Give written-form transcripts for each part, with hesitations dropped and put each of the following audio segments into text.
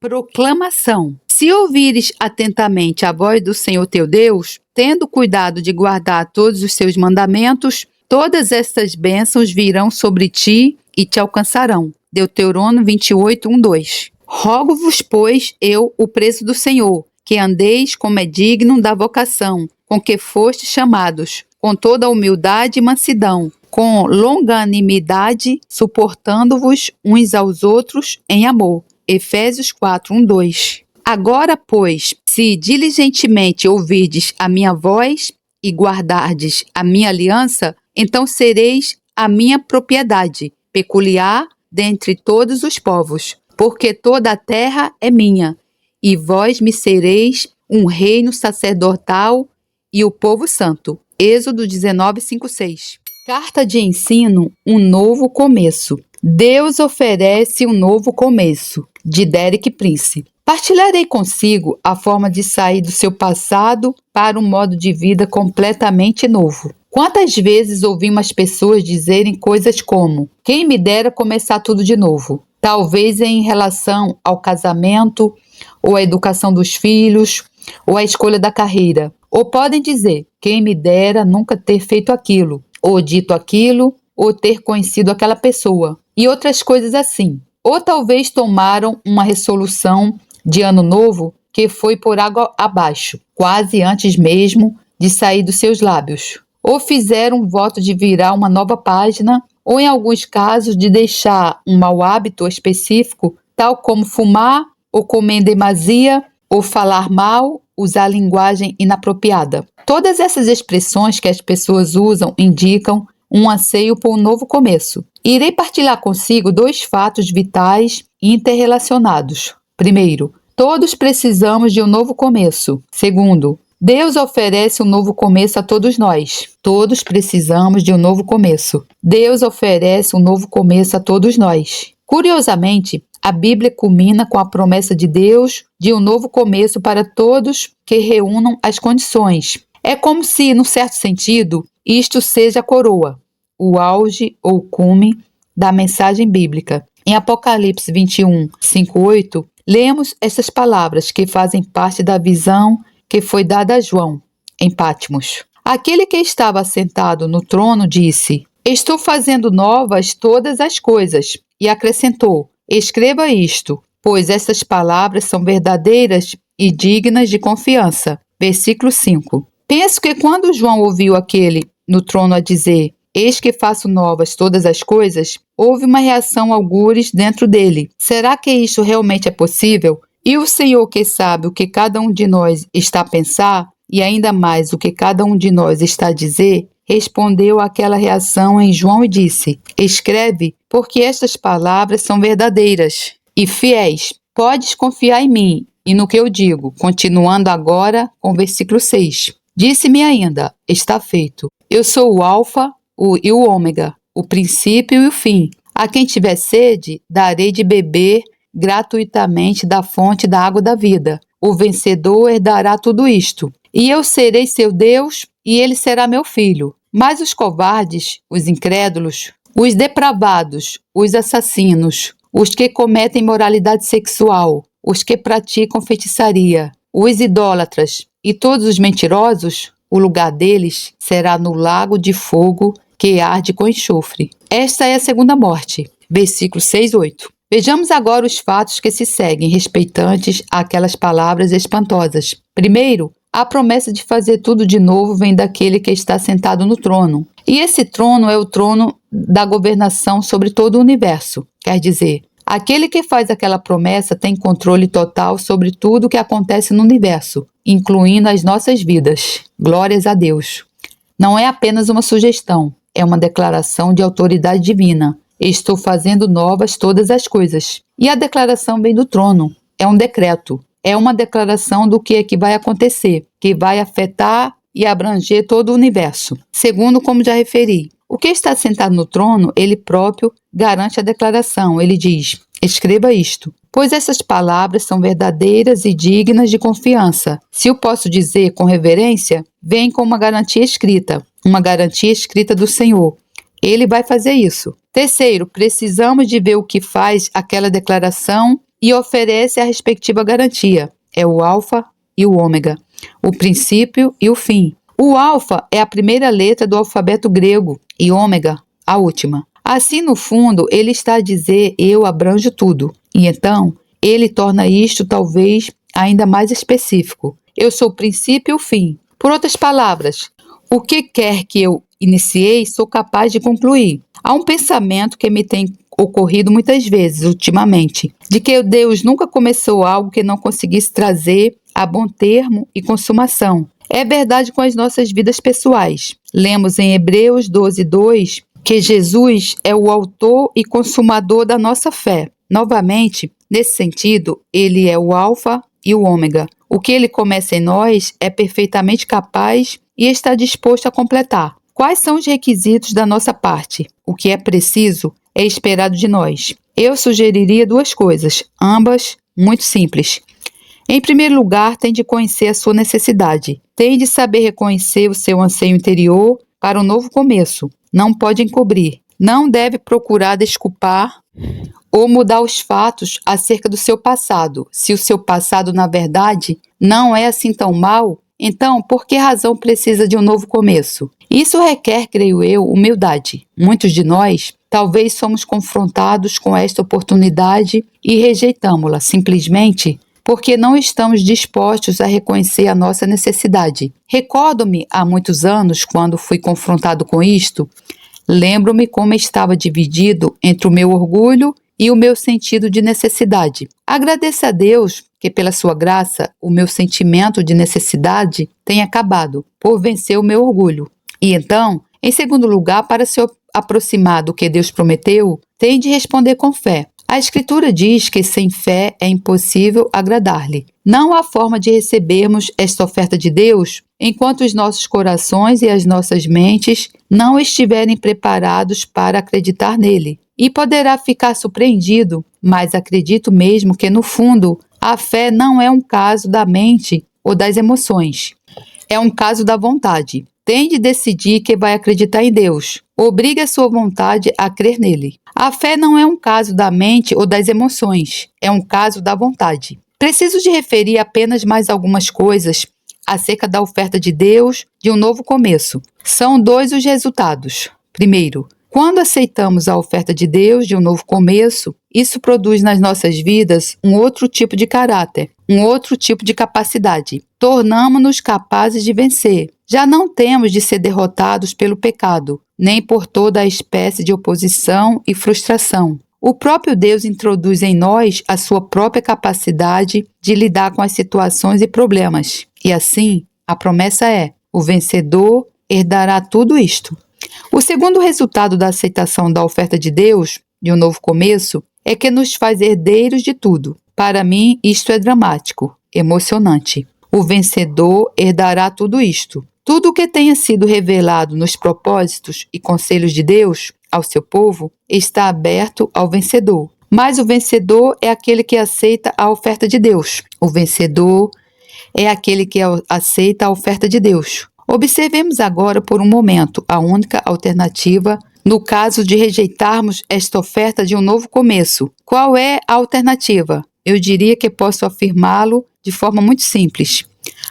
Proclamação. Se ouvires atentamente a voz do Senhor teu Deus, tendo cuidado de guardar todos os seus mandamentos, todas estas bênçãos virão sobre ti e te alcançarão. Deuteronômio 28, 1, 2. Rogo-vos, pois, eu, o preso do Senhor, que andeis como é digno da vocação, com que fostes chamados, com toda a humildade e mansidão, com longanimidade, suportando-vos uns aos outros em amor. Efésios 4, 1, 2. Agora, pois, se diligentemente ouvirdes a minha voz e guardardes a minha aliança, então sereis a minha propriedade, peculiar dentre todos os povos, porque toda a terra é minha, e vós me sereis um reino sacerdotal e o povo santo. Êxodo 19, 5, 6. Carta de ensino, um novo começo. Deus oferece um novo começo, de Derek Prince. Partilharei consigo a forma de sair do seu passado para um modo de vida completamente novo. Quantas vezes ouvimos pessoas dizerem coisas como: quem me dera começar tudo de novo? Talvez em relação ao casamento, ou à educação dos filhos, ou à escolha da carreira. Ou podem dizer: quem me dera nunca ter feito aquilo, ou dito aquilo, ou ter conhecido aquela pessoa. E outras coisas assim. Ou talvez tomaram uma resolução de ano novo que foi por água abaixo, quase antes mesmo de sair dos seus lábios. Ou fizeram um voto de virar uma nova página, ou em alguns casos de deixar um mau hábito específico, tal como fumar, ou comer em demasia, ou falar mal, usar linguagem inapropriada. Todas essas expressões que as pessoas usam indicam um anseio por um novo começo. Irei partilhar consigo 2 fatos vitais e interrelacionados. Primeiro, todos precisamos de um novo começo. Segundo, Deus oferece um novo começo a todos nós. Todos precisamos de um novo começo. Deus oferece um novo começo a todos nós. Curiosamente, a Bíblia culmina com a promessa de Deus de um novo começo para todos que reúnam as condições. É como se, num certo sentido, isto seja a coroa, o auge ou cume da mensagem bíblica. Em Apocalipse 21, 5, 8, lemos essas palavras que fazem parte da visão que foi dada a João, em Patmos. Aquele que estava sentado no trono disse: estou fazendo novas todas as coisas. E acrescentou: escreva isto, pois essas palavras são verdadeiras e dignas de confiança. Versículo 5. Penso que quando João ouviu aquele no trono a dizer: eis que faço novas todas as coisas, houve uma reação algures dentro dele. Será que isto realmente é possível? E o Senhor, que sabe o que cada um de nós está a pensar, e ainda mais o que cada um de nós está a dizer, respondeu àquela reação em João e disse: escreve, porque estas palavras são verdadeiras e fiéis. Podes confiar em mim e no que eu digo. Continuando agora com o versículo 6. Disse-me ainda: está feito. Eu sou o Alfa e o Ômega, o princípio e o fim. A quem tiver sede, darei de beber gratuitamente da fonte da água da vida. O vencedor herdará tudo isto. E eu serei seu Deus, e ele será meu filho. Mas os covardes, os incrédulos, os depravados, os assassinos, os que cometem imoralidade sexual, os que praticam feitiçaria, os idólatras e todos os mentirosos, o lugar deles será no lago de fogo que arde com enxofre. Esta é a segunda morte. Versículo 6, 8. Vejamos agora os fatos que se seguem respeitantes àquelas palavras espantosas. Primeiro, a promessa de fazer tudo de novo vem daquele que está sentado no trono. E esse trono é o trono da governação sobre todo o universo. Quer dizer, aquele que faz aquela promessa tem controle total sobre tudo o que acontece no universo, incluindo as nossas vidas. Glórias a Deus. Não é apenas uma sugestão, é uma declaração de autoridade divina. Estou fazendo novas todas as coisas. E a declaração vem do trono. É um decreto. É uma declaração do que é que vai acontecer, que vai afetar e abranger todo o universo. Segundo, como já referi, o que está sentado no trono, ele próprio garante a declaração. Ele diz: escreva isto, pois essas palavras são verdadeiras e dignas de confiança. Se eu posso dizer com reverência, vem com uma garantia escrita do Senhor. Ele vai fazer isso. Terceiro, precisamos de ver o que faz aquela declaração e oferece a respectiva garantia. É o alfa e o ômega, o princípio e o fim. O alfa é a primeira letra do alfabeto grego e ômega, a última. Assim, no fundo, ele está a dizer eu abranjo tudo. E então, ele torna isto talvez ainda mais específico. Eu sou o princípio e o fim. Por outras palavras, o que quer que eu iniciei, sou capaz de concluir. Há um pensamento que me tem ocorrido muitas vezes ultimamente, de que Deus nunca começou algo que não conseguisse trazer a bom termo e consumação. É verdade com as nossas vidas pessoais. Lemos em Hebreus 12:2 que Jesus é o autor e consumador da nossa fé. Novamente, nesse sentido, ele é o alfa e o ômega. O que ele começa em nós é perfeitamente capaz e está disposto a completar. Quais são os requisitos da nossa parte? O que é preciso é esperado de nós. Eu sugeriria duas coisas, ambas muito simples. Em primeiro lugar, tem de conhecer a sua necessidade. Tem de saber reconhecer o seu anseio interior para um novo começo. Não pode encobrir. Não deve procurar desculpar ou mudar os fatos acerca do seu passado. Se o seu passado, na verdade, não é assim tão mal, então por que razão precisa de um novo começo? Isso requer, creio eu, humildade. Muitos de nós talvez somos confrontados com esta oportunidade e rejeitamo-la simplesmente porque não estamos dispostos a reconhecer a nossa necessidade. Recordo-me há muitos anos, quando fui confrontado com isto, lembro-me como estava dividido entre o meu orgulho e o meu sentido de necessidade. Agradeço a Deus que, pela sua graça, o meu sentimento de necessidade tem acabado por vencer o meu orgulho. E então, em segundo lugar, para se aproximar do que Deus prometeu, tem de responder com fé. A Escritura diz que sem fé é impossível agradar-lhe. Não há forma de recebermos esta oferta de Deus enquanto os nossos corações e as nossas mentes não estiverem preparados para acreditar nele. E poderá ficar surpreendido, mas acredito mesmo que, no fundo, a fé não é um caso da mente ou das emoções. É um caso da vontade. Tem de decidir que vai acreditar em Deus. Obrigue a sua vontade a crer nele. A fé não é um caso da mente ou das emoções. É um caso da vontade. Preciso de referir apenas mais algumas coisas acerca da oferta de Deus de um novo começo. São dois os resultados. Primeiro, quando aceitamos a oferta de Deus de um novo começo, isso produz nas nossas vidas um outro tipo de caráter, um outro tipo de capacidade. Tornamo-nos capazes de vencer. Já não temos de ser derrotados pelo pecado, nem por toda a espécie de oposição e frustração. O próprio Deus introduz em nós a sua própria capacidade de lidar com as situações e problemas. E assim, a promessa é: o vencedor herdará tudo isto. O segundo resultado da aceitação da oferta de Deus, de um novo começo, é que nos faz herdeiros de tudo. Para mim, isto é dramático, emocionante. O vencedor herdará tudo isto. Tudo o que tenha sido revelado nos propósitos e conselhos de Deus ao seu povo está aberto ao vencedor. Mas o vencedor é aquele que aceita a oferta de Deus. O vencedor é aquele que aceita a oferta de Deus. Observemos agora por um momento a única alternativa no caso de rejeitarmos esta oferta de um novo começo. Qual é a alternativa? Eu diria que posso afirmá-lo de forma muito simples.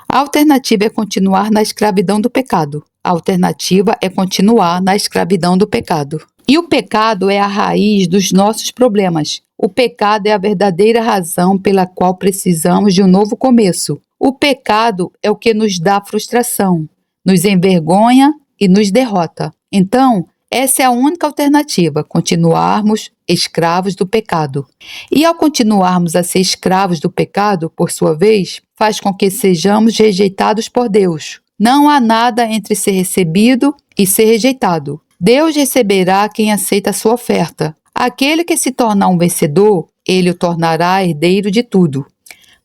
A alternativa é continuar na escravidão do pecado. A alternativa é continuar na escravidão do pecado. E o pecado é a raiz dos nossos problemas. O pecado é a verdadeira razão pela qual precisamos de um novo começo. O pecado é o que nos dá frustração, nos envergonha e nos derrota. Então, essa é a única alternativa, continuarmos escravos do pecado. E ao continuarmos a ser escravos do pecado, por sua vez, faz com que sejamos rejeitados por Deus. Não há nada entre ser recebido e ser rejeitado. Deus receberá quem aceita a sua oferta. Aquele que se tornar um vencedor, ele o tornará herdeiro de tudo.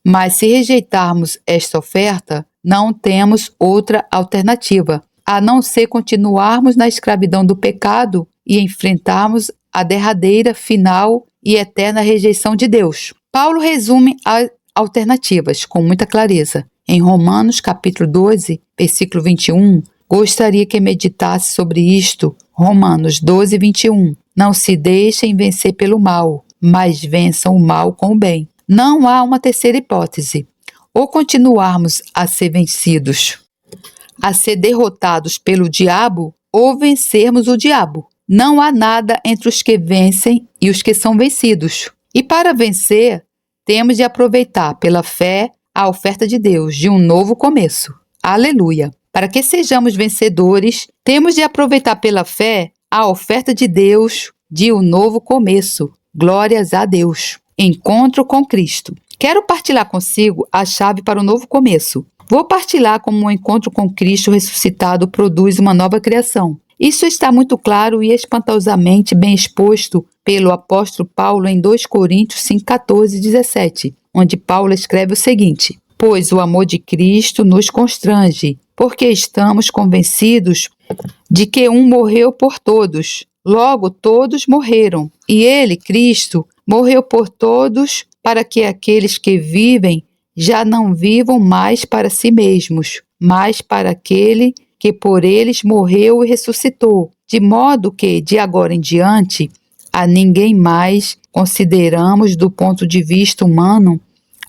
Mas se rejeitarmos esta oferta, não temos outra alternativa, a não ser continuarmos na escravidão do pecado e enfrentarmos a derradeira, final e eterna rejeição de Deus. Paulo resume as alternativas com muita clareza. Em Romanos capítulo 12, versículo 21, gostaria que meditasse sobre isto. Romanos 12, 21. Não se deixem vencer pelo mal, mas vençam o mal com o bem. Não há uma terceira hipótese. Ou continuarmos a ser vencidos, a ser derrotados pelo diabo, ou vencermos o diabo. Não há nada entre os que vencem e os que são vencidos. E para vencer, temos de aproveitar pela fé a oferta de Deus de um novo começo. Aleluia! Para que sejamos vencedores, temos de aproveitar pela fé a oferta de Deus de um novo começo. Glórias a Deus! Encontro com Cristo. Quero partilhar consigo a chave para o novo começo. Vou partilhar como um encontro com Cristo ressuscitado produz uma nova criação. Isso está muito claro e espantosamente bem exposto pelo apóstolo Paulo em 2 Coríntios 5, 14 e 17, onde Paulo escreve o seguinte: pois o amor de Cristo nos constrange, porque estamos convencidos de que um morreu por todos, logo todos morreram, e ele, Cristo, morreu por todos, para que aqueles que vivem já não vivam mais para si mesmos, mas para aquele que por eles morreu e ressuscitou, de modo que, de agora em diante, a ninguém mais consideramos do ponto de vista humano,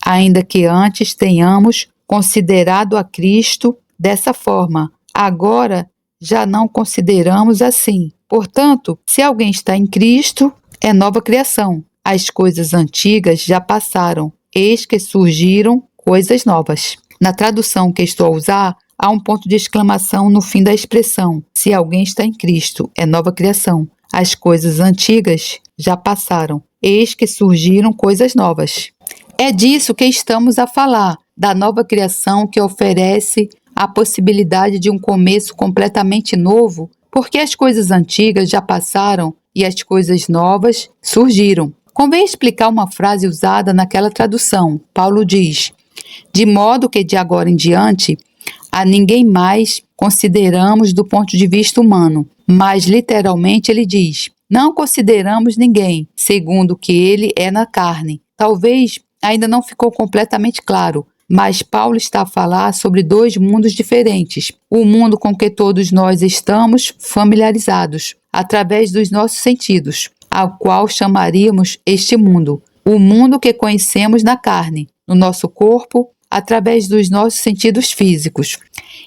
ainda que antes tenhamos considerado a Cristo dessa forma. Agora já não consideramos assim. Portanto, se alguém está em Cristo, é nova criação. As coisas antigas já passaram, eis que surgiram coisas novas. Na tradução que estou a usar, há um ponto de exclamação no fim da expressão. Se alguém está em Cristo, é nova criação. As coisas antigas já passaram, eis que surgiram coisas novas. É disso que estamos a falar, da nova criação que oferece a possibilidade de um começo completamente novo, porque as coisas antigas já passaram e as coisas novas surgiram. Convém explicar uma frase usada naquela tradução. Paulo diz: de modo que de agora em diante, a ninguém mais consideramos do ponto de vista humano, mas literalmente ele diz: não consideramos ninguém segundo o que ele é na carne. Talvez ainda não ficou completamente claro, mas Paulo está a falar sobre dois mundos diferentes. O mundo com que todos nós estamos familiarizados, através dos nossos sentidos, ao qual chamaríamos este mundo. O mundo que conhecemos na carne, no nosso corpo, através dos nossos sentidos físicos.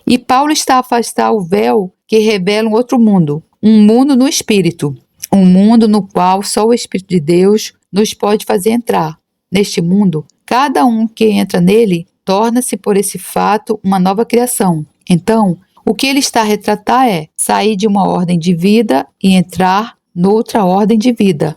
E Paulo está a afastar o véu que revela um outro mundo, um mundo no Espírito, um mundo no qual só o Espírito de Deus nos pode fazer entrar. Neste mundo, cada um que entra nele torna-se por esse fato uma nova criação. Então, o que ele está a retratar é sair de uma ordem de vida e entrar noutra ordem de vida.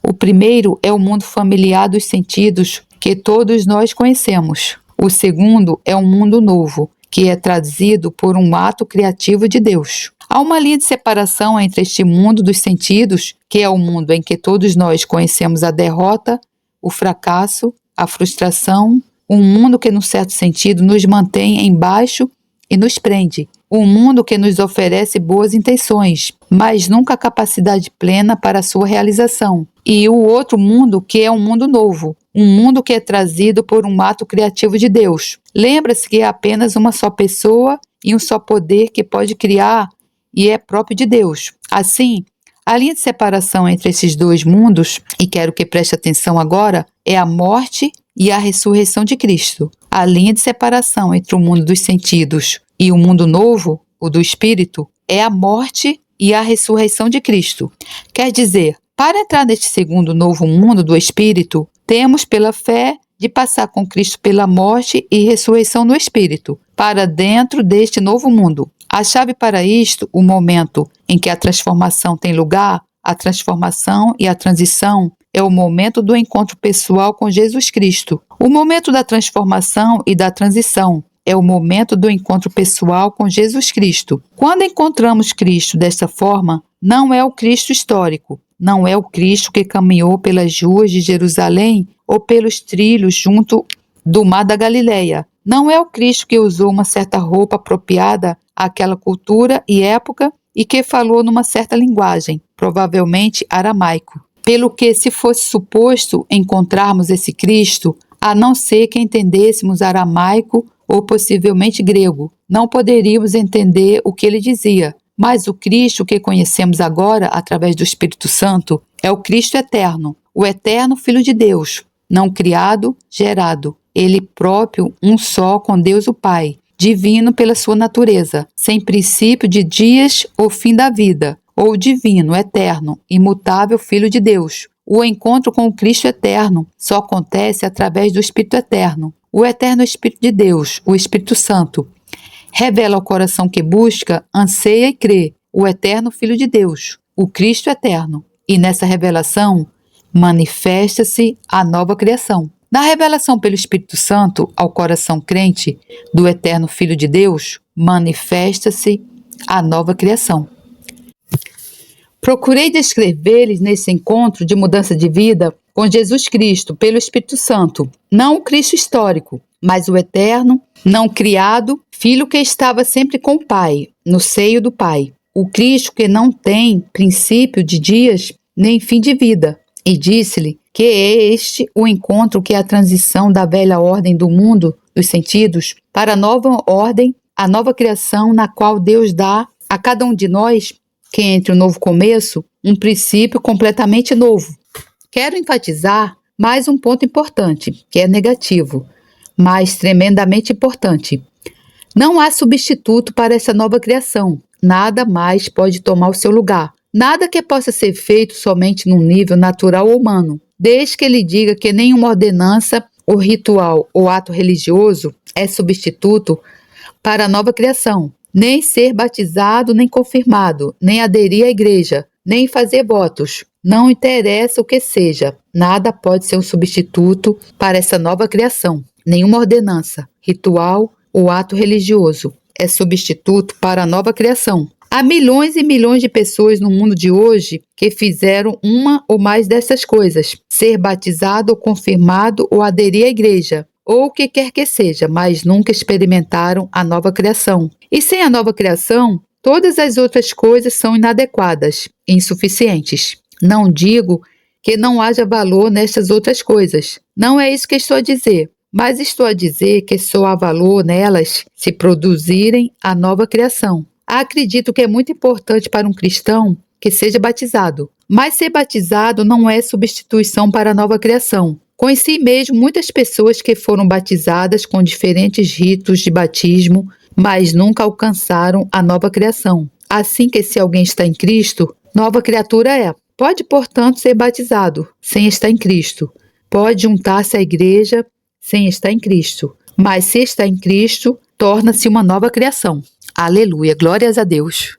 O primeiro é o mundo familiar dos sentidos que todos nós conhecemos. O segundo é um mundo novo, que é trazido por um ato criativo de Deus. Há uma linha de separação entre este mundo dos sentidos, que é o mundo em que todos nós conhecemos a derrota, o fracasso, a frustração, um mundo que, num certo sentido, nos mantém embaixo e nos prende. Um mundo que nos oferece boas intenções, mas nunca a capacidade plena para a sua realização. E o outro mundo que é um mundo novo, um mundo que é trazido por um ato criativo de Deus. Lembra-se que é apenas uma só pessoa e um só poder que pode criar e é próprio de Deus. Assim, a linha de separação entre esses dois mundos, e quero que preste atenção agora, é a morte e a ressurreição de Cristo. A linha de separação entre o mundo dos sentidos e o mundo novo, o do Espírito, é a morte e a ressurreição de Cristo. Quer dizer, para entrar neste segundo novo mundo do Espírito, temos pela fé de passar com Cristo pela morte e ressurreição no Espírito, para dentro deste novo mundo. A chave para isto, o momento em que a transformação tem lugar, a transformação e a transição, é o momento do encontro pessoal com Jesus Cristo. O momento da transformação e da transição é o momento do encontro pessoal com Jesus Cristo. Quando encontramos Cristo desta forma, não é o Cristo histórico, não é o Cristo que caminhou pelas ruas de Jerusalém ou pelos trilhos junto do mar da Galileia. Não é o Cristo que usou uma certa roupa apropriada àquela cultura e época e que falou numa certa linguagem, provavelmente aramaico. Pelo que, se fosse suposto encontrarmos esse Cristo, a não ser que entendêssemos aramaico ou possivelmente grego, não poderíamos entender o que ele dizia. Mas o Cristo que conhecemos agora, através do Espírito Santo, é o Cristo eterno, o eterno Filho de Deus, não criado, gerado. Ele próprio um só com Deus o Pai, divino pela sua natureza, sem princípio de dias ou fim da vida, ou divino, eterno, imutável Filho de Deus. O encontro com o Cristo eterno só acontece através do Espírito eterno. O eterno Espírito de Deus, o Espírito Santo, revela ao coração que busca, anseia e crê o eterno Filho de Deus, o Cristo eterno. E nessa revelação manifesta-se a nova criação. Na revelação pelo Espírito Santo ao coração crente do eterno Filho de Deus, manifesta-se a nova criação. Procurei descrever-lhes nesse encontro de mudança de vida com Jesus Cristo pelo Espírito Santo, não o Cristo histórico, mas o eterno, não criado, Filho que estava sempre com o Pai, no seio do Pai. O Cristo que não tem princípio de dias nem fim de vida. E disse-lhe que é este o encontro que é a transição da velha ordem do mundo, dos sentidos, para a nova ordem, a nova criação na qual Deus dá a cada um de nós, que entre o novo começo, um princípio completamente novo. Quero enfatizar mais um ponto importante, que é negativo, mas tremendamente importante. Não há substituto para essa nova criação. Nada mais pode tomar o seu lugar. Nada que possa ser feito somente num nível natural ou humano, desde que ele diga que nenhuma ordenança, ou ritual ou ato religioso é substituto para a nova criação. Nem ser batizado, nem confirmado, nem aderir à igreja, nem fazer votos. Não interessa o que seja, nada pode ser um substituto para essa nova criação. Nenhuma ordenança, ritual ou ato religioso é substituto para a nova criação. Há milhões e milhões de pessoas no mundo de hoje que fizeram uma ou mais dessas coisas, ser batizado ou confirmado ou aderir à igreja, ou o que quer que seja, mas nunca experimentaram a nova criação. E sem a nova criação, todas as outras coisas são inadequadas, insuficientes. Não digo que não haja valor nestas outras coisas. Não é isso que estou a dizer. Mas estou a dizer que só há valor nelas se produzirem a nova criação. Acredito que é muito importante para um cristão que seja batizado. Mas ser batizado não é substituição para a nova criação. Conheci mesmo muitas pessoas que foram batizadas com diferentes ritos de batismo, mas nunca alcançaram a nova criação. Assim que se alguém está em Cristo, nova criatura é. Pode, portanto, ser batizado sem estar em Cristo. Pode juntar-se à igreja sem estar em Cristo. Mas se está em Cristo, torna-se uma nova criação. Aleluia, glórias a Deus.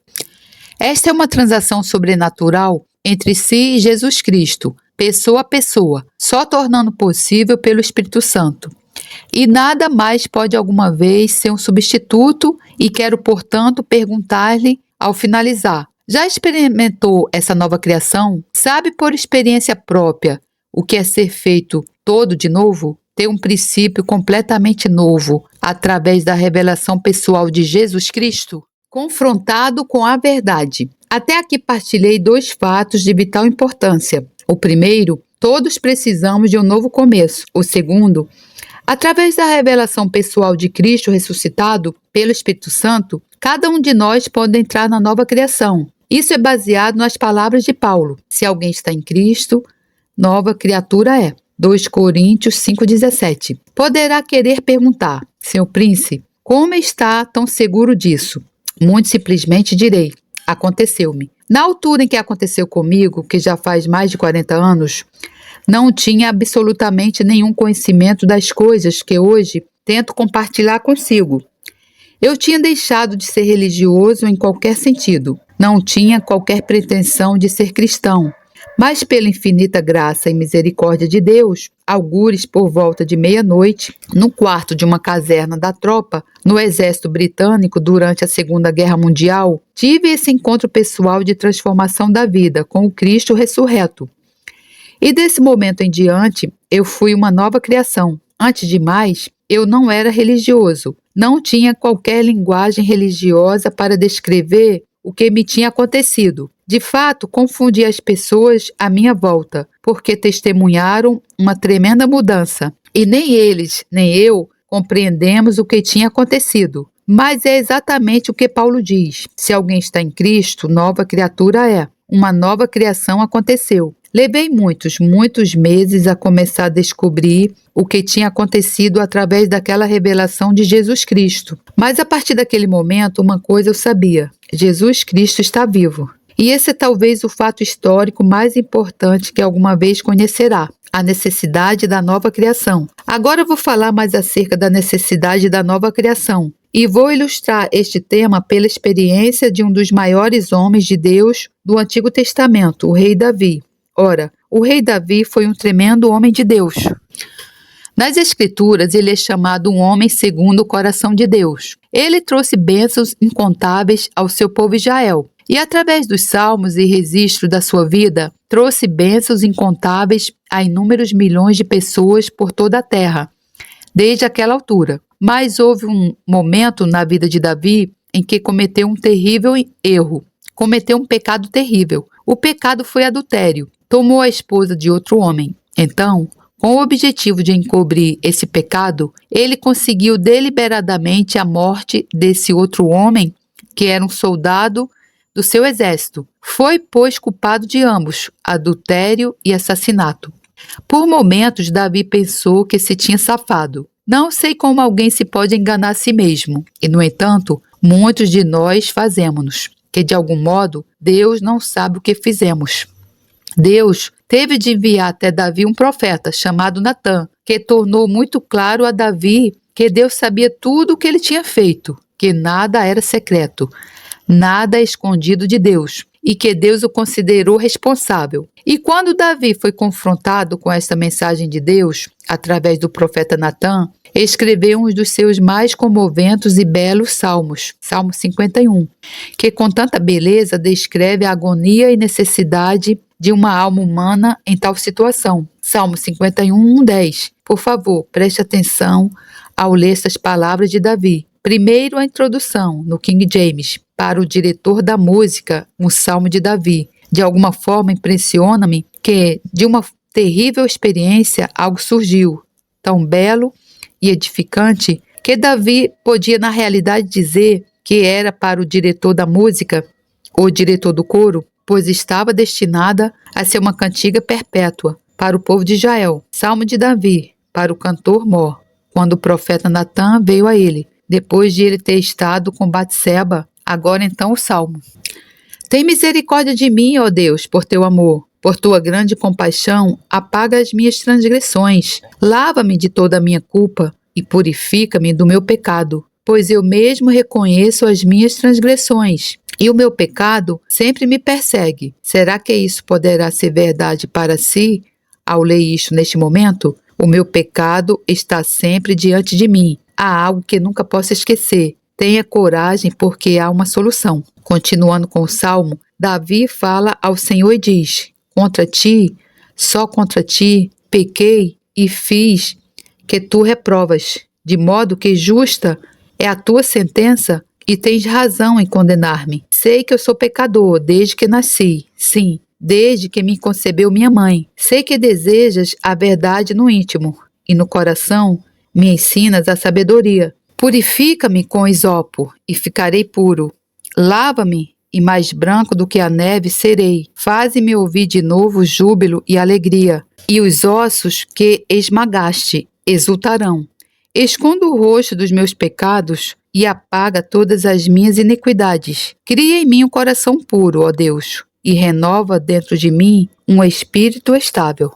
Esta é uma transação sobrenatural entre si e Jesus Cristo, pessoa a pessoa, só tornando possível pelo Espírito Santo. E nada mais pode alguma vez ser um substituto, e quero, portanto, perguntar-lhe ao finalizar: já experimentou essa nova criação? Sabe por experiência própria o que é ser feito todo de novo? Ter um princípio completamente novo através da revelação pessoal de Jesus Cristo? Confrontado com a verdade. Até aqui partilhei 2 fatos de vital importância. O primeiro, todos precisamos de um novo começo. O segundo, através da revelação pessoal de Cristo ressuscitado pelo Espírito Santo, cada um de nós pode entrar na nova criação. Isso é baseado nas palavras de Paulo. Se alguém está em Cristo, nova criatura é. 2 Coríntios 5,17. Poderá querer perguntar: seu príncipe, como está tão seguro disso? Muito simplesmente direi: aconteceu-me. Na altura em que aconteceu comigo, que já faz mais de 40 anos, não tinha absolutamente nenhum conhecimento das coisas que hoje tento compartilhar consigo. Eu tinha deixado de ser religioso em qualquer sentido. Não tinha qualquer pretensão de ser cristão. Mas pela infinita graça e misericórdia de Deus, algures por volta de meia-noite, no quarto de uma caserna da tropa, no exército britânico durante a Segunda Guerra Mundial, tive esse encontro pessoal de transformação da vida com o Cristo ressurreto. E desse momento em diante, eu fui uma nova criação. Antes de mais, eu não era religioso. Não tinha qualquer linguagem religiosa para descrever o que me tinha acontecido. De fato, confundi as pessoas à minha volta, porque testemunharam uma tremenda mudança. E nem eles, nem eu, compreendemos o que tinha acontecido. Mas é exatamente o que Paulo diz: se alguém está em Cristo, nova criatura é. Uma nova criação aconteceu. Levei muitos meses a começar a descobrir o que tinha acontecido através daquela revelação de Jesus Cristo. Mas a partir daquele momento, uma coisa eu sabia: Jesus Cristo está vivo. E esse é talvez o fato histórico mais importante que alguma vez conhecerá: a necessidade da nova criação. Agora eu vou falar mais acerca da necessidade da nova criação. E vou ilustrar este tema pela experiência de um dos maiores homens de Deus do Antigo Testamento, o rei Davi. Ora, o rei Davi foi um tremendo homem de Deus. Nas Escrituras, ele é chamado um homem segundo o coração de Deus. Ele trouxe bênçãos incontáveis ao seu povo Israel. E através dos salmos e registros da sua vida, trouxe bênçãos incontáveis a inúmeros milhões de pessoas por toda a terra, desde aquela altura. Mas houve um momento na vida de Davi em que cometeu um terrível erro, cometeu um pecado terrível. O pecado foi adultério. Tomou a esposa de outro homem. Então, com o objetivo de encobrir esse pecado, ele conseguiu deliberadamente a morte desse outro homem, que era um soldado do seu exército. Foi, pois, culpado de ambos, adultério e assassinato. Por momentos, Davi pensou que se tinha safado. Não sei como alguém se pode enganar a si mesmo. E, no entanto, muitos de nós fazemos-nos, que de algum modo Deus não sabe o que fizemos. Deus teve de enviar até Davi um profeta chamado Natã, que tornou muito claro a Davi que Deus sabia tudo o que ele tinha feito, que nada era secreto, nada é escondido de Deus, e que Deus o considerou responsável. E quando Davi foi confrontado com esta mensagem de Deus, através do profeta Natã, escreveu um dos seus mais comoventes e belos salmos, Salmo 51, que com tanta beleza descreve a agonia e necessidade de uma alma humana em tal situação. Salmo 51, 10. Por favor, preste atenção ao ler estas palavras de Davi. Primeiro, a introdução, no King James, para o diretor da música, um salmo de Davi. De alguma forma, impressiona-me que, de uma terrível experiência, algo surgiu, tão belo e edificante, que Davi podia, na realidade, dizer que era para o diretor da música, ou diretor do coro, pois estava destinada a ser uma cantiga perpétua para o povo de Israel. Salmo de Davi, para o cantor Mor, quando o profeta Natã veio a ele, depois de ele ter estado com Batseba. Agora então o Salmo. Tem misericórdia de mim, ó Deus, por teu amor. Por tua grande compaixão, apaga as minhas transgressões. Lava-me de toda a minha culpa e purifica-me do meu pecado, pois eu mesmo reconheço as minhas transgressões. E o meu pecado sempre me persegue. Será que isso poderá ser verdade para si? Ao ler isto neste momento, o meu pecado está sempre diante de mim. Há algo que nunca posso esquecer. Tenha coragem, porque há uma solução. Continuando com o Salmo, Davi fala ao Senhor e diz: contra ti, só contra ti, pequei e fiz que tu reprovas, de modo que justa é a tua sentença e tens razão em condenar-me. Sei que eu sou pecador desde que nasci, sim, desde que me concebeu minha mãe. Sei que desejas a verdade no íntimo e no coração me ensinas a sabedoria. Purifica-me com hisopo e ficarei puro. Lava-me e mais branco do que a neve serei. Faze-me ouvir de novo júbilo e alegria, e os ossos que esmagaste exultarão. Esconda o rosto dos meus pecados e apaga todas as minhas iniquidades. Cria em mim um coração puro, ó Deus, e renova dentro de mim um espírito estável.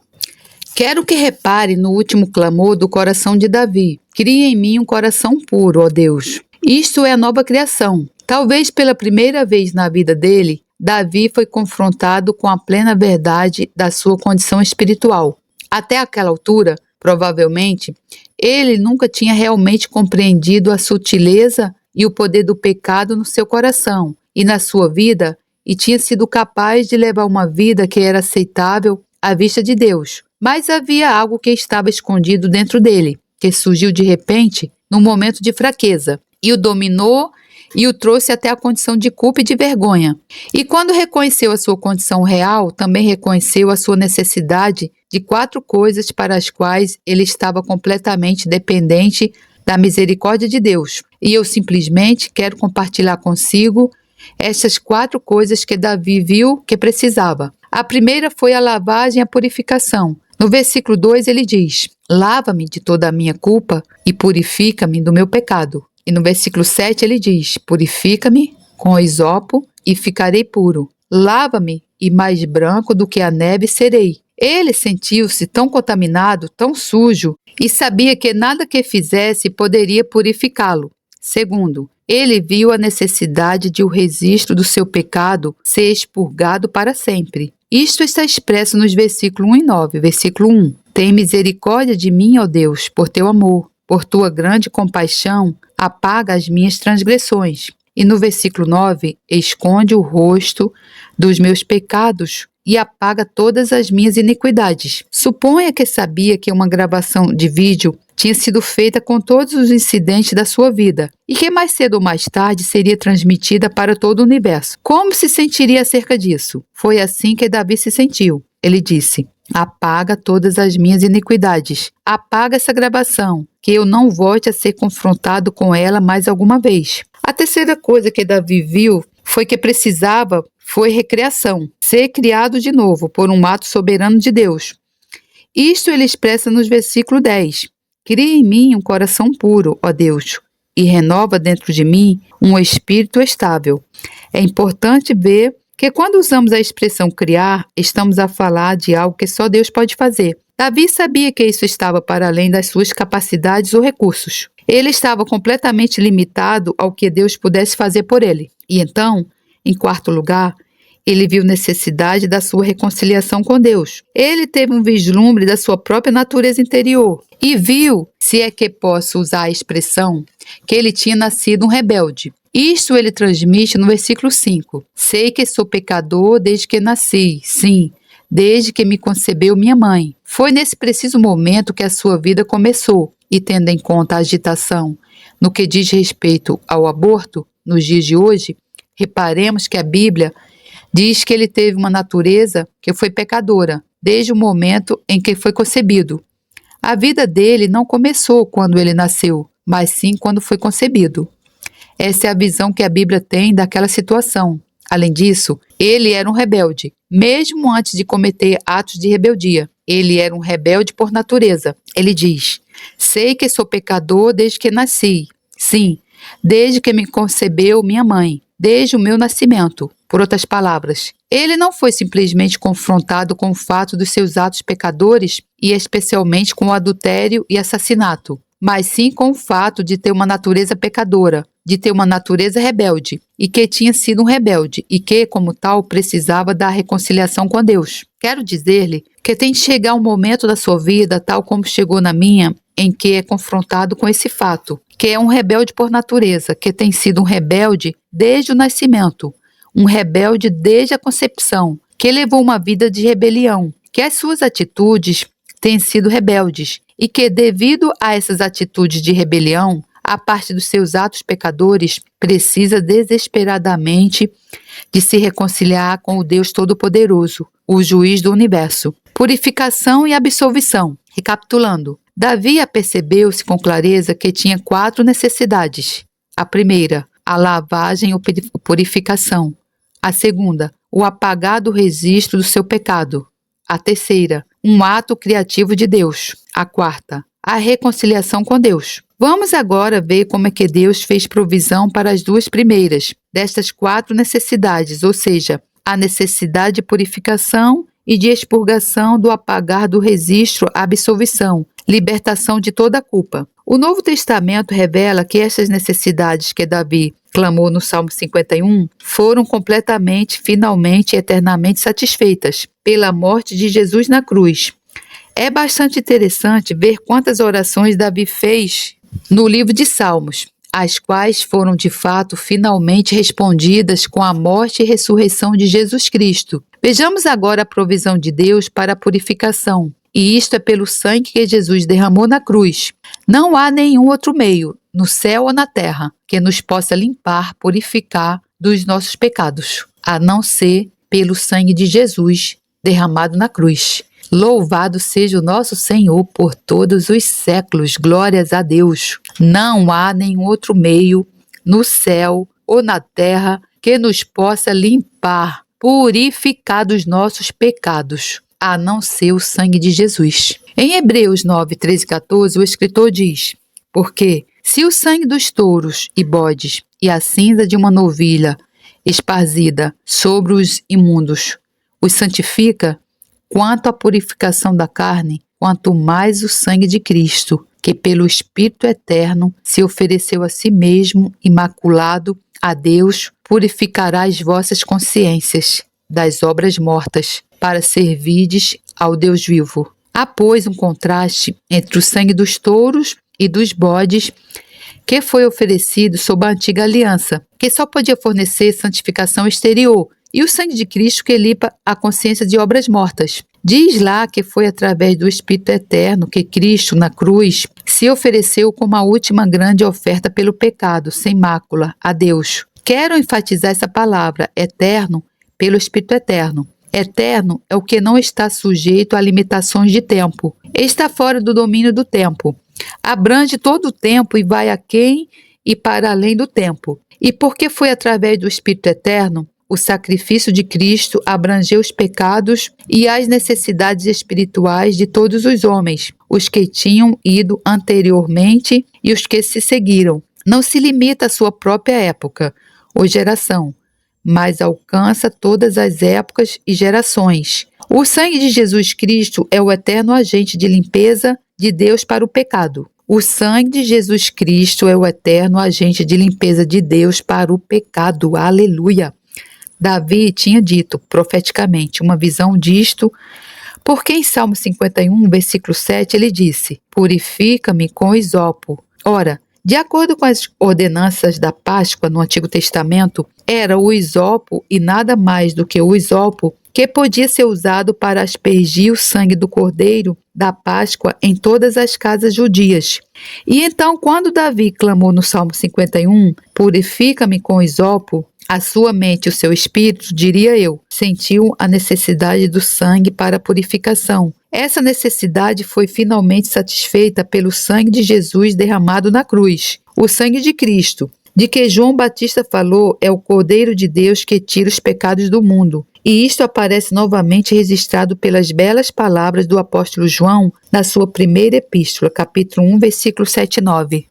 Quero que repare no último clamor do coração de Davi. Cria em mim um coração puro, ó Deus. Isto é a nova criação. Talvez pela primeira vez na vida dele, Davi foi confrontado com a plena verdade da sua condição espiritual. Até aquela altura, provavelmente, ele nunca tinha realmente compreendido a sutileza e o poder do pecado no seu coração e na sua vida, e tinha sido capaz de levar uma vida que era aceitável à vista de Deus. Mas havia algo que estava escondido dentro dele, que surgiu de repente num momento de fraqueza, e o dominou e o trouxe até a condição de culpa e de vergonha. E quando reconheceu a sua condição real, também reconheceu a sua necessidade de 4 coisas para as quais ele estava completamente dependente da misericórdia de Deus. E eu simplesmente quero compartilhar consigo essas 4 coisas que Davi viu que precisava. A primeira foi a lavagem e a purificação. No versículo 2 ele diz: lava-me de toda a minha culpa e purifica-me do meu pecado. E no versículo 7 ele diz: purifica-me com hisopo e ficarei puro. Lava-me e mais branco do que a neve serei. Ele sentiu-se tão contaminado, tão sujo, e sabia que nada que fizesse poderia purificá-lo. Segundo, ele viu a necessidade de o registro do seu pecado ser expurgado para sempre. Isto está expresso nos versículos 1 e 9. Versículo 1. Tem misericórdia de mim, ó Deus, por teu amor. Por tua grande compaixão, apaga as minhas transgressões. E no versículo 9, esconde o rosto dos meus pecados e apaga todas as minhas iniquidades. Suponha que sabia que uma gravação de vídeo tinha sido feita com todos os incidentes da sua vida e que mais cedo ou mais tarde seria transmitida para todo o universo. Como se sentiria acerca disso? Foi assim que Davi se sentiu. Ele disse: apaga todas as minhas iniquidades. Apaga essa gravação, que eu não volte a ser confrontado com ela mais alguma vez. A terceira coisa que Davi viu foi que precisava foi recreação, ser criado de novo por um ato soberano de Deus. Isto ele expressa nos versículos 10. Cria em mim um coração puro, ó Deus, e renova dentro de mim um espírito estável. É importante ver que quando usamos a expressão criar, estamos a falar de algo que só Deus pode fazer. Davi sabia que isso estava para além das suas capacidades ou recursos. Ele estava completamente limitado ao que Deus pudesse fazer por ele. E então, em quarto lugar, ele viu necessidade da sua reconciliação com Deus. Ele teve um vislumbre da sua própria natureza interior e viu, se é que posso usar a expressão, que ele tinha nascido um rebelde. Isto ele transmite no versículo 5. Sei que sou pecador desde que nasci, sim, desde que me concebeu minha mãe. Foi nesse preciso momento que a sua vida começou, e tendo em conta a agitação no que diz respeito ao aborto, nos dias de hoje, reparemos que a Bíblia diz que ele teve uma natureza que foi pecadora, desde o momento em que foi concebido. A vida dele não começou quando ele nasceu, mas sim quando foi concebido. Essa é a visão que a Bíblia tem daquela situação. Além disso, ele era um rebelde, mesmo antes de cometer atos de rebeldia. Ele era um rebelde por natureza. Ele diz: sei que sou pecador desde que nasci. Sim, desde que me concebeu minha mãe, desde o meu nascimento. Por outras palavras, ele não foi simplesmente confrontado com o fato dos seus atos pecadores e especialmente com o adultério e assassinato, mas sim com o fato de ter uma natureza pecadora, de ter uma natureza rebelde, e que tinha sido um rebelde, e que, como tal, precisava da reconciliação com Deus. Quero dizer-lhe que tem de chegar um momento da sua vida, tal como chegou na minha, em que é confrontado com esse fato, que é um rebelde por natureza, que tem sido um rebelde desde o nascimento, um rebelde desde a concepção, que levou uma vida de rebelião, que as suas atitudes têm sido rebeldes, e que, devido a essas atitudes de rebelião, a parte dos seus atos pecadores, precisa desesperadamente de se reconciliar com o Deus Todo-Poderoso, o juiz do universo. Purificação e absolvição. Recapitulando, Davi apercebeu-se com clareza que tinha 4 necessidades. A primeira, a lavagem ou purificação. A segunda, o apagar do registro do seu pecado. A terceira, um ato criativo de Deus. A quarta, a reconciliação com Deus. Vamos agora ver como é que Deus fez provisão para as 2 primeiras destas 4 necessidades, ou seja, a necessidade de purificação e de expurgação do apagar do registro, a absolvição, libertação de toda a culpa. O Novo Testamento revela que essas necessidades que Davi clamou no Salmo 51 foram completamente, finalmente e eternamente satisfeitas pela morte de Jesus na cruz. É bastante interessante ver quantas orações Davi fez no livro de Salmos, as quais foram de fato finalmente respondidas com a morte e ressurreição de Jesus Cristo. Vejamos agora a provisão de Deus para a purificação, e isto é pelo sangue que Jesus derramou na cruz. Não há nenhum outro meio, no céu ou na terra, que nos possa limpar, purificar dos nossos pecados, a não ser pelo sangue de Jesus derramado na cruz. Louvado seja o nosso Senhor por todos os séculos, glórias a Deus. Não há nenhum outro meio, no céu ou na terra, que nos possa limpar, purificar dos nossos pecados, a não ser o sangue de Jesus. Em Hebreus 9, 13 e 14, o escritor diz: porque se o sangue dos touros e bodes e a cinza de uma novilha esparzida sobre os imundos os santifica, quanto à purificação da carne, quanto mais o sangue de Cristo, que pelo Espírito Eterno se ofereceu a si mesmo, imaculado a Deus, purificará as vossas consciências das obras mortas, para servirdes ao Deus vivo. Há, pois, um contraste entre o sangue dos touros e dos bodes, que foi oferecido sob a antiga aliança, que só podia fornecer santificação exterior, e o sangue de Cristo, que limpa a consciência de obras mortas. Diz lá que foi através do Espírito Eterno que Cristo, na cruz, se ofereceu como a última grande oferta pelo pecado, sem mácula, a Deus. Quero enfatizar essa palavra, eterno, pelo Espírito Eterno. Eterno é o que não está sujeito a limitações de tempo. Está fora do domínio do tempo. Abrange todo o tempo e vai aquém e para além do tempo. E porque foi através do Espírito Eterno, o sacrifício de Cristo abrangeu os pecados e as necessidades espirituais de todos os homens, os que tinham ido anteriormente e os que se seguiram. Não se limita à sua própria época ou geração, mas alcança todas as épocas e gerações. O sangue de Jesus Cristo é o eterno agente de limpeza de Deus para o pecado. O sangue de Jesus Cristo é o eterno agente de limpeza de Deus para o pecado. Aleluia! Davi tinha dito profeticamente uma visão disto, porque em Salmo 51, versículo 7, ele disse: purifica-me com hisopo. Ora, de acordo com as ordenanças da Páscoa no Antigo Testamento, era o hisopo e nada mais do que o hisopo que podia ser usado para aspergir o sangue do cordeiro da Páscoa em todas as casas judias. E então, quando Davi clamou no Salmo 51, purifica-me com hisopo, a sua mente e o seu espírito, diria eu, sentiu a necessidade do sangue para a purificação. Essa necessidade foi finalmente satisfeita pelo sangue de Jesus derramado na cruz. O sangue de Cristo, de que João Batista falou, é o Cordeiro de Deus que tira os pecados do mundo. E isto aparece novamente registrado pelas belas palavras do apóstolo João na sua primeira epístola, capítulo 1, versículo 7 e 9.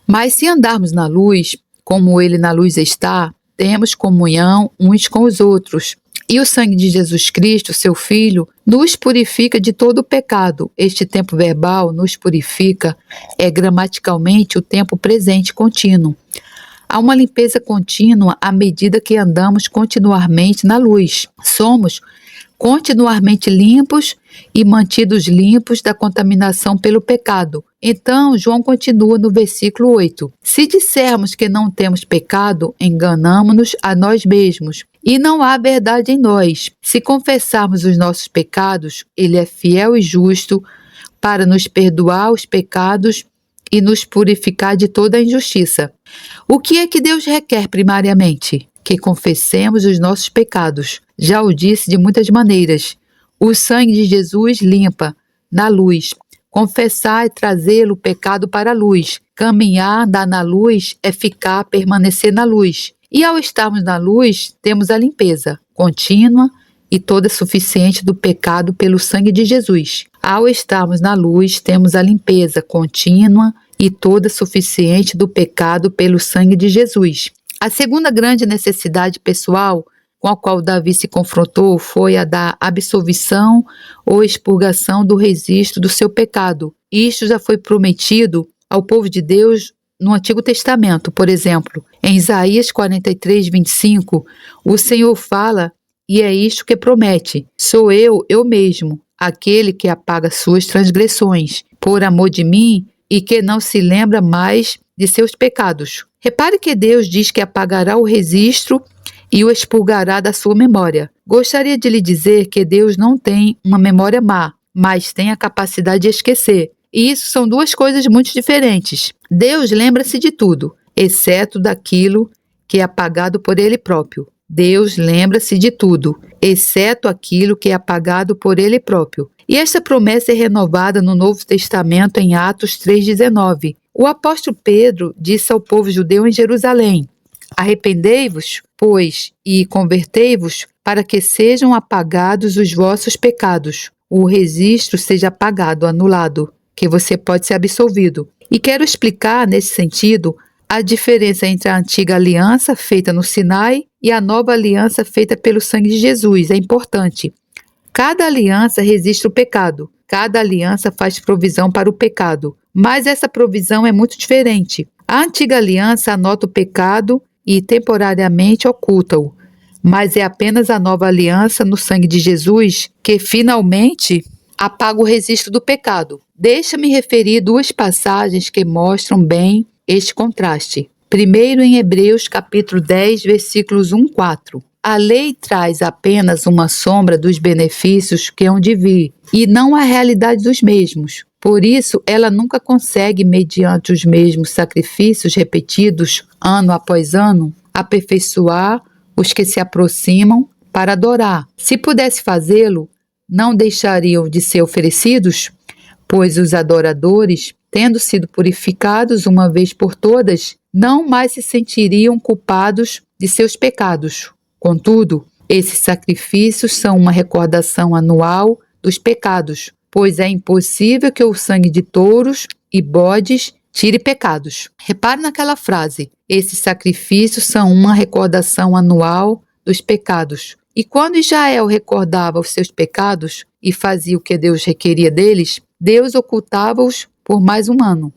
Mas se andarmos na luz, como ele na luz está, temos comunhão uns com os outros. E o sangue de Jesus Cristo, seu Filho, nos purifica de todo o pecado. Este tempo verbal nos purifica é gramaticalmente o tempo presente contínuo. Há uma limpeza contínua à medida que andamos continuamente na luz. Somos continuamente limpos e mantidos limpos da contaminação pelo pecado. Então, João continua no versículo 8. Se dissermos que não temos pecado, enganamo-nos a nós mesmos, e não há verdade em nós. Se confessarmos os nossos pecados, ele é fiel e justo para nos perdoar os pecados e nos purificar de toda a injustiça. O que é que Deus requer primariamente? Que confessemos os nossos pecados. Já o disse de muitas maneiras. O sangue de Jesus limpa, na luz. Confessar é trazê-lo o pecado para a luz. Caminhar, andar na luz é ficar, permanecer na luz. E ao estarmos na luz, temos a limpeza contínua e toda suficiente do pecado pelo sangue de Jesus. Ao estarmos na luz, temos a limpeza contínua e toda suficiente do pecado pelo sangue de Jesus. A segunda grande necessidade pessoal com a qual Davi se confrontou foi a da absolvição ou expurgação do registro do seu pecado. Isto já foi prometido ao povo de Deus no Antigo Testamento. Por exemplo, em Isaías 43, 25, o Senhor fala, e é isto que promete: sou eu mesmo, aquele que apaga suas transgressões, por amor de mim, e que não se lembra mais de seus pecados. Repare que Deus diz que apagará o registro e o expurgará da sua memória. Gostaria de lhe dizer que Deus não tem uma memória má, mas tem a capacidade de esquecer. E isso são duas coisas muito diferentes. Deus lembra-se de tudo, exceto daquilo que é apagado por Ele próprio. Deus lembra-se de tudo, exceto aquilo que é apagado por Ele próprio. E esta promessa é renovada no Novo Testamento em Atos 3,19. O apóstolo Pedro disse ao povo judeu em Jerusalém: Arrependei-vos, pois, e convertei-vos, para que sejam apagados os vossos pecados. O registro seja apagado, anulado, que você pode ser absolvido. E quero explicar, nesse sentido, a diferença entre a antiga aliança feita no Sinai e a nova aliança feita pelo sangue de Jesus. É importante. Cada aliança registra o pecado. Cada aliança faz provisão para o pecado. Mas essa provisão é muito diferente. A antiga aliança anota o pecado e temporariamente oculta-o. Mas é apenas a nova aliança no sangue de Jesus que finalmente apaga o registro do pecado. Deixa-me referir duas passagens que mostram bem este contraste. Primeiro, em Hebreus capítulo 10, versículos 1-4. A lei traz apenas uma sombra dos benefícios que hão de vir, e não a realidade dos mesmos. Por isso, ela nunca consegue, mediante os mesmos sacrifícios repetidos, ano após ano, aperfeiçoar os que se aproximam para adorar. Se pudesse fazê-lo, não deixariam de ser oferecidos, pois os adoradores, tendo sido purificados uma vez por todas, não mais se sentiriam culpados de seus pecados. Contudo, esses sacrifícios são uma recordação anual dos pecados, pois é impossível que o sangue de touros e bodes tire pecados. Repare naquela frase: esses sacrifícios são uma recordação anual dos pecados. E quando Israel recordava os seus pecados e fazia o que Deus requeria deles, Deus ocultava-os por mais um ano.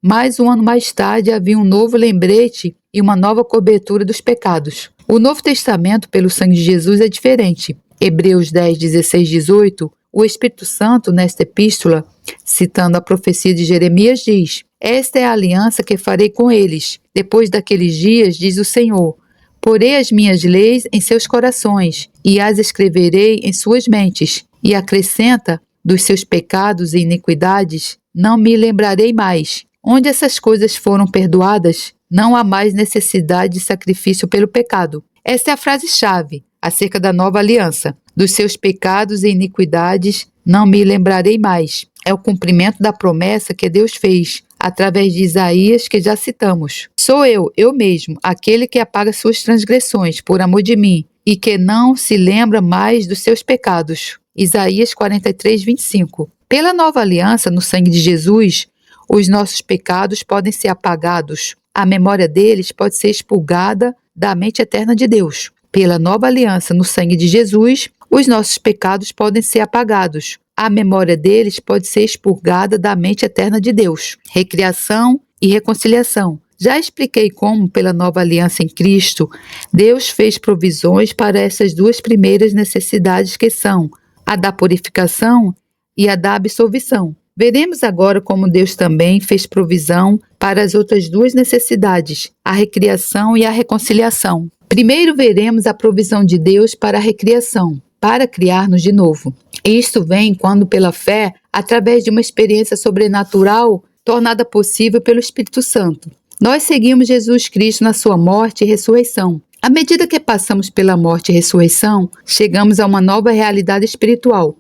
Mais um ano mais tarde havia um novo lembrete e uma nova cobertura dos pecados. O Novo Testamento, pelo sangue de Jesus, é diferente. Hebreus 10, 16, 18, o Espírito Santo, nesta epístola, citando a profecia de Jeremias, diz: esta é a aliança que farei com eles. Depois daqueles dias, diz o Senhor, porei as minhas leis em seus corações e as escreverei em suas mentes. E acrescenta, dos seus pecados e iniquidades, não me lembrarei mais. Onde essas coisas foram perdoadas, não há mais necessidade de sacrifício pelo pecado. Esta é a frase-chave acerca da nova aliança. Dos seus pecados e iniquidades, não me lembrarei mais. É o cumprimento da promessa que Deus fez, através de Isaías, que já citamos. Sou eu mesmo, aquele que apaga suas transgressões por amor de mim, e que não se lembra mais dos seus pecados. Isaías 43, 25. Pela nova aliança, no sangue de Jesus, os nossos pecados podem ser apagados. A memória deles pode ser expurgada da mente eterna de Deus. Pela nova aliança, no sangue de Jesus, os nossos pecados podem ser apagados. A memória deles pode ser expurgada da mente eterna de Deus. Recriação e reconciliação. Já expliquei como, pela nova aliança em Cristo, Deus fez provisões para essas duas primeiras necessidades que são a da purificação e a da absolvição. Veremos agora como Deus também fez provisão para as outras duas necessidades, a recriação e a reconciliação. Primeiro veremos a provisão de Deus para a recriação, para criar-nos de novo. Isto vem quando, pela fé, através de uma experiência sobrenatural, tornada possível pelo Espírito Santo. Nós seguimos Jesus Cristo na sua morte e ressurreição. À medida que passamos pela morte e ressurreição, chegamos a uma nova realidade espiritual.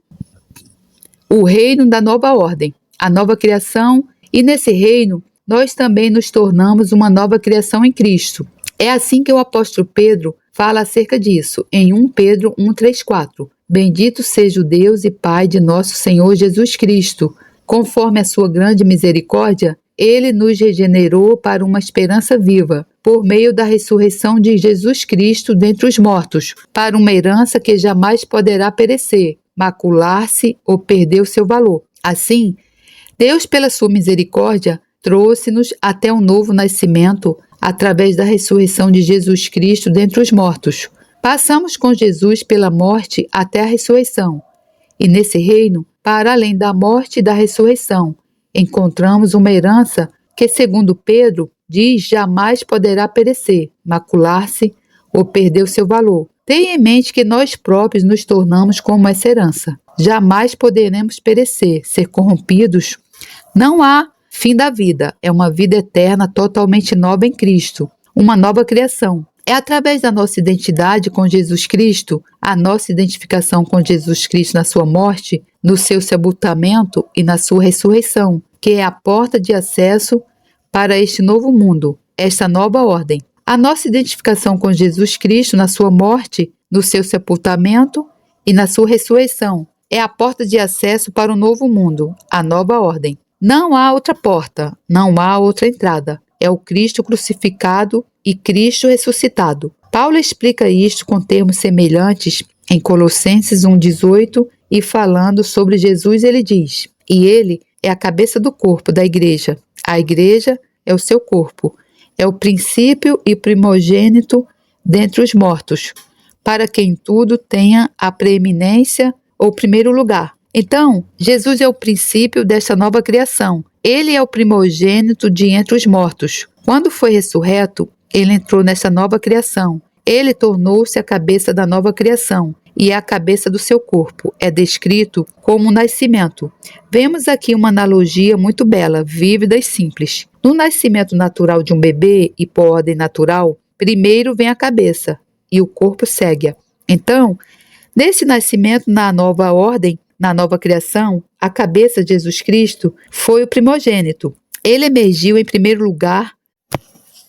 O reino da nova ordem, a nova criação, e nesse reino nós também nos tornamos uma nova criação em Cristo. É assim que o apóstolo Pedro fala acerca disso, em 1 Pedro 1:3-4. Bendito seja o Deus e Pai de nosso Senhor Jesus Cristo. Conforme a sua grande misericórdia, ele nos regenerou para uma esperança viva, por meio da ressurreição de Jesus Cristo dentre os mortos, para uma herança que jamais poderá perecer, macular-se ou perder o seu valor. Assim, Deus, pela sua misericórdia, trouxe-nos até um novo nascimento através da ressurreição de Jesus Cristo dentre os mortos. Passamos com Jesus pela morte até a ressurreição. E nesse reino, para além da morte e da ressurreição, encontramos uma herança que, segundo Pedro, diz jamais poderá perecer, macular-se ou perder o seu valor. Tenha em mente que nós próprios nos tornamos como essa herança. Jamais poderemos perecer, ser corrompidos. Não há fim da vida. É uma vida eterna totalmente nova em Cristo. Uma nova criação. É através da nossa identidade com Jesus Cristo, a nossa identificação com Jesus Cristo na sua morte, no seu sepultamento e na sua ressurreição, que é a porta de acesso para este novo mundo, esta nova ordem. A nossa identificação com Jesus Cristo na sua morte, no seu sepultamento e na sua ressurreição é a porta de acesso para o novo mundo, a nova ordem. Não há outra porta, não há outra entrada. É o Cristo crucificado e Cristo ressuscitado. Paulo explica isto com termos semelhantes em Colossenses 1,18 e falando sobre Jesus ele diz: e ele é a cabeça do corpo da igreja. A igreja é o seu corpo. É o princípio e primogênito dentre os mortos, para que em tudo tenha a preeminência ou primeiro lugar. Então, Jesus é o princípio desta nova criação. Ele é o primogênito de entre os mortos. Quando foi ressurreto, ele entrou nessa nova criação. Ele tornou-se a cabeça da nova criação e é a cabeça do seu corpo. É descrito como um nascimento. Vemos aqui uma analogia muito bela, vívida e simples. No nascimento natural de um bebê e por ordem natural, primeiro vem a cabeça e o corpo segue-a. Então, nesse nascimento na nova ordem, na nova criação, a cabeça de Jesus Cristo foi o primogênito. Ele emergiu em primeiro lugar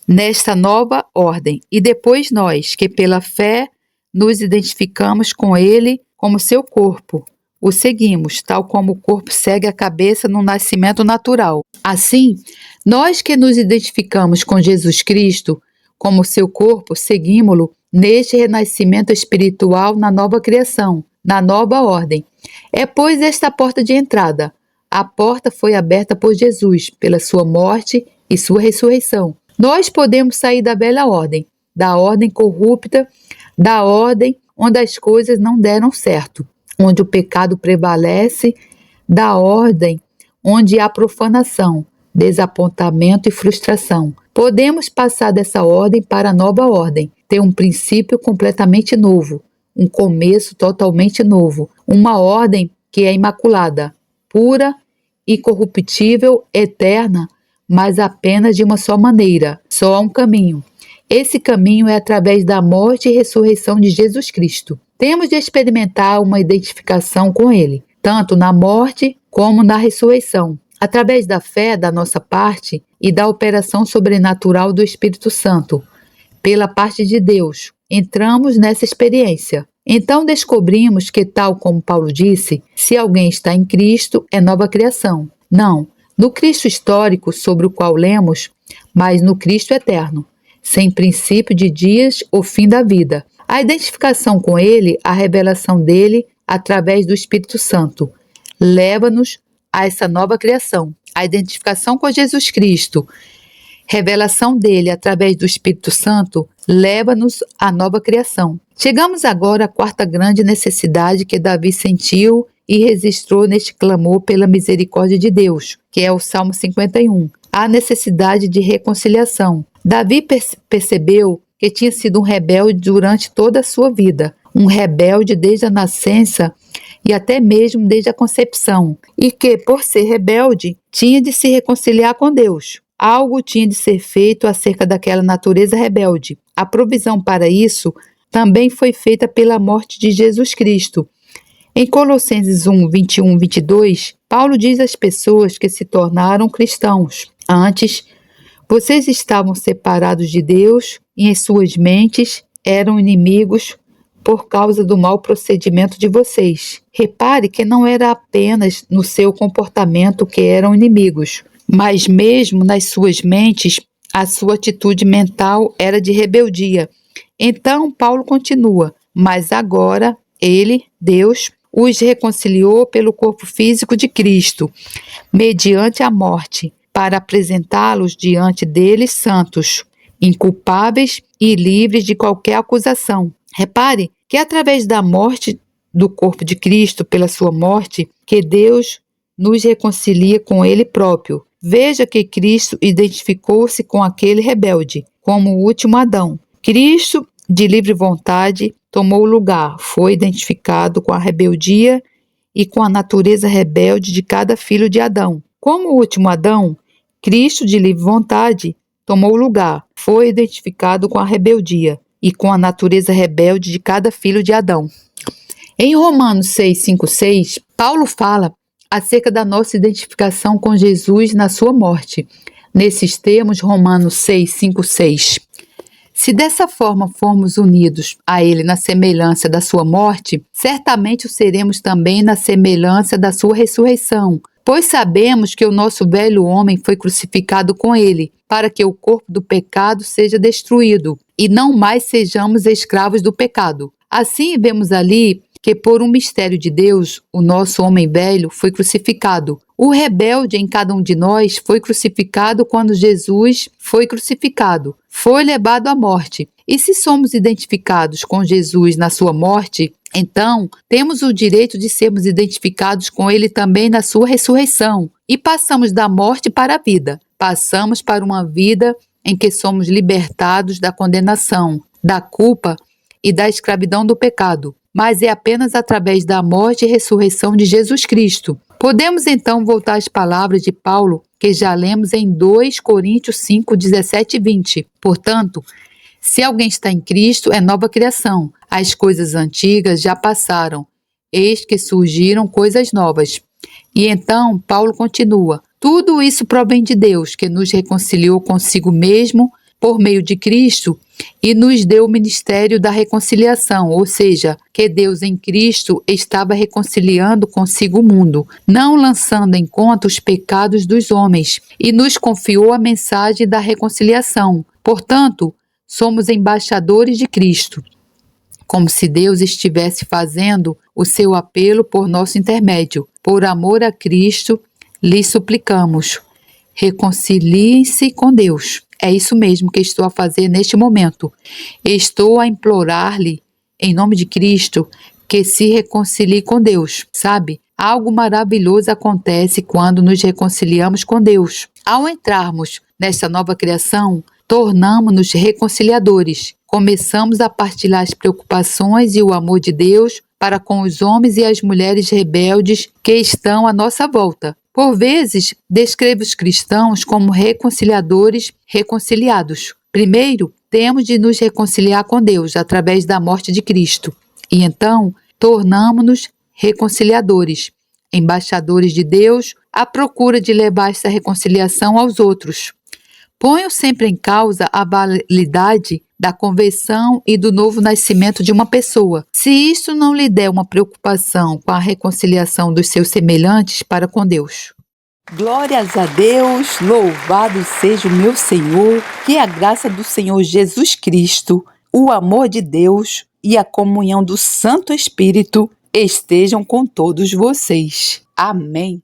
nesta nova ordem e depois nós, que pela fé nos identificamos com ele como seu corpo, o seguimos, tal como o corpo segue a cabeça no nascimento natural. Assim, nós que nos identificamos com Jesus Cristo como seu corpo, seguimos-lo neste renascimento espiritual na nova criação, na nova ordem. É, pois, esta porta de entrada. A porta foi aberta por Jesus, pela sua morte e sua ressurreição. Nós podemos sair da velha ordem, da ordem corrupta, da ordem onde as coisas não deram certo, onde o pecado prevalece, da ordem onde há profanação, desapontamento e frustração. Podemos passar dessa ordem para a nova ordem, ter um princípio completamente novo, um começo totalmente novo, uma ordem que é imaculada, pura, incorruptível, eterna, mas apenas de uma só maneira, só há um caminho. Esse caminho é através da morte e ressurreição de Jesus Cristo. Temos de experimentar uma identificação com Ele, tanto na morte como na ressurreição, através da fé da nossa parte e da operação sobrenatural do Espírito Santo, pela parte de Deus. Entramos nessa experiência. Então descobrimos que, tal como Paulo disse, se alguém está em Cristo, é nova criação. Não no Cristo histórico sobre o qual lemos, mas no Cristo eterno, sem princípio de dias ou fim da vida. A identificação com Ele, a revelação dele através do Espírito Santo, leva-nos a essa nova criação. A identificação com Jesus Cristo, revelação dele através do Espírito Santo, leva-nos à nova criação. Chegamos agora à quarta grande necessidade que Davi sentiu e registrou neste clamor pela misericórdia de Deus, que é o Salmo 51. A necessidade de reconciliação. Davi percebeu que tinha sido um rebelde durante toda a sua vida, um rebelde desde a nascença e até mesmo desde a concepção, e que, por ser rebelde, tinha de se reconciliar com Deus. Algo tinha de ser feito acerca daquela natureza rebelde. A provisão para isso também foi feita pela morte de Jesus Cristo. Em Colossenses 1, 21, 22, Paulo diz às pessoas que se tornaram cristãos: antes, vocês estavam separados de Deus e em suas mentes eram inimigos por causa do mau procedimento de vocês. Repare que não era apenas no seu comportamento que eram inimigos, mas mesmo nas suas mentes, a sua atitude mental era de rebeldia. Então, Paulo continua: mas agora ele, Deus, os reconciliou pelo corpo físico de Cristo, mediante a morte, para apresentá-los diante deles santos, inculpáveis e livres de qualquer acusação. Repare que é através da morte do corpo de Cristo, pela sua morte, que Deus nos reconcilia com Ele próprio. Veja que Cristo identificou-se com aquele rebelde, como o último Adão. Cristo, de livre vontade, tomou o lugar, foi identificado com a rebeldia e com a natureza rebelde de cada filho de Adão. Como o último Adão, Cristo, de livre vontade, tomou o lugar, foi identificado com a rebeldia e com a natureza rebelde de cada filho de Adão. Em Romanos 6, 5, 6, Paulo fala acerca da nossa identificação com Jesus na sua morte. Nesses termos, Romanos 6, 5, 6. Se dessa forma formos unidos a Ele na semelhança da sua morte, certamente o seremos também na semelhança da sua ressurreição. Pois sabemos que o nosso velho homem foi crucificado com Ele, para que o corpo do pecado seja destruído, e não mais sejamos escravos do pecado. Assim vemos ali que por um mistério de Deus, o nosso homem velho foi crucificado. O rebelde em cada um de nós foi crucificado quando Jesus foi crucificado, foi levado à morte. E se somos identificados com Jesus na sua morte, então temos o direito de sermos identificados com Ele também na sua ressurreição. E passamos da morte para a vida. Passamos para uma vida em que somos libertados da condenação, da culpa e da escravidão do pecado. Mas é apenas através da morte e ressurreição de Jesus Cristo. Podemos então voltar às palavras de Paulo, que já lemos em 2 Coríntios 5, 17 e 20. Portanto, se alguém está em Cristo, é nova criação. As coisas antigas já passaram, eis que surgiram coisas novas. E então, Paulo continua: tudo isso provém de Deus, que nos reconciliou consigo mesmo por meio de Cristo e nos deu o ministério da reconciliação, ou seja, que Deus em Cristo estava reconciliando consigo o mundo, não lançando em conta os pecados dos homens, e nos confiou a mensagem da reconciliação. Portanto, somos embaixadores de Cristo, como se Deus estivesse fazendo o seu apelo por nosso intermédio. Por amor a Cristo, lhe suplicamos: reconciliem-se com Deus. É isso mesmo que estou a fazer neste momento. Estou a implorar-lhe, em nome de Cristo, que se reconcilie com Deus. Sabe? Algo maravilhoso acontece quando nos reconciliamos com Deus. Ao entrarmos nesta nova criação, tornamo-nos reconciliadores. Começamos a partilhar as preocupações e o amor de Deus para com os homens e as mulheres rebeldes que estão à nossa volta. Por vezes, descrevo os cristãos como reconciliadores reconciliados. Primeiro, temos de nos reconciliar com Deus através da morte de Cristo. E então, tornamo-nos reconciliadores, embaixadores de Deus, à procura de levar essa reconciliação aos outros. Ponho sempre em causa a validade da conversão e do novo nascimento de uma pessoa. Se isto não lhe der uma preocupação com a reconciliação dos seus semelhantes para com Deus. Glórias a Deus, louvado seja o meu Senhor, que a graça do Senhor Jesus Cristo, o amor de Deus e a comunhão do Santo Espírito estejam com todos vocês. Amém.